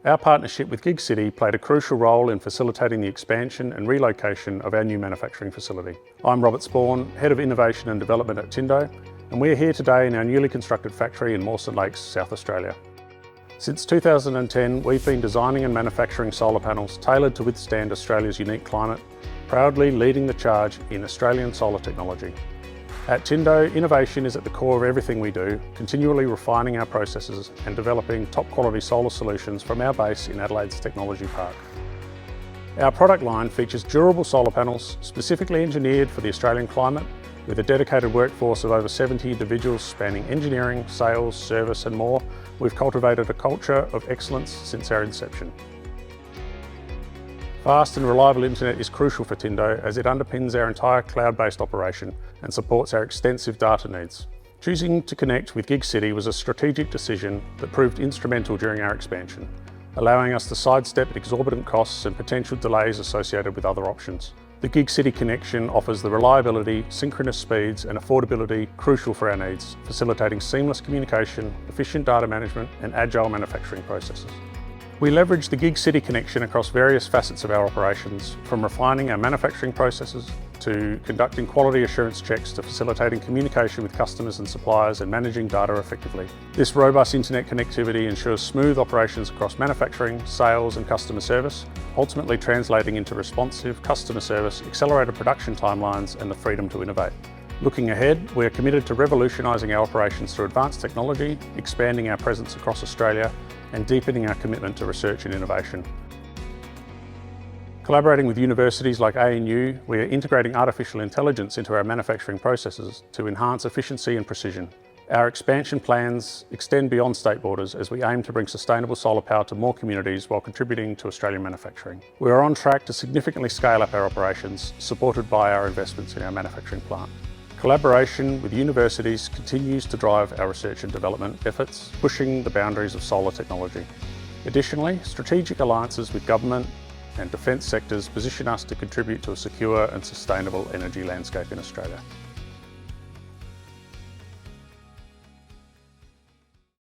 Our partnership with GigCity played a crucial role in facilitating the expansion and relocation of our new manufacturing facility. I'm Robert Sporne, Head of Innovation and Development at Tindo, and we're here today in our newly constructed factory in Mawson Lakes, South Australia. Since 2010, we've been designing and manufacturing solar panels tailored to withstand Australia's unique climate, proudly leading the charge in Australian solar technology. At Tindo, innovation is at the core of everything we do, continually refining our processes and developing top quality solar solutions from our base in Adelaide's Technology Park. Our product line features durable solar panels specifically engineered for the Australian climate, with a dedicated workforce of over 70 individuals spanning engineering, sales, service and more. We've cultivated a culture of excellence since our inception. Fast and reliable internet is crucial for Tindo as it underpins our entire cloud-based operation and supports our extensive data needs. Choosing to connect with GigCity was a strategic decision that proved instrumental during our expansion, allowing us to sidestep exorbitant costs and potential delays associated with other options. The GigCity connection offers the reliability, synchronous speeds and affordability crucial for our needs, facilitating seamless communication, efficient data management and agile manufacturing processes. We leverage the GigCity connection across various facets of our operations, from refining our manufacturing processes to conducting quality assurance checks to facilitating communication with customers and suppliers and managing data effectively. This robust internet connectivity ensures smooth operations across manufacturing, sales and customer service, ultimately translating into responsive customer service, accelerated production timelines and the freedom to innovate. Looking ahead, we are committed to revolutionising our operations through advanced technology, expanding our presence across Australia and deepening our commitment to research and innovation. Collaborating with universities like ANU, we are integrating artificial intelligence into our manufacturing processes to enhance efficiency and precision. Our expansion plans extend beyond state borders as we aim to bring sustainable solar power to more communities while contributing to Australian manufacturing. We are on track to significantly scale up our operations, supported by our investments in our manufacturing plant. Collaboration with universities continues to drive our research and development efforts, pushing the boundaries of solar technology. Additionally, strategic alliances with government and defence sectors position us to contribute to a secure and sustainable energy landscape in Australia.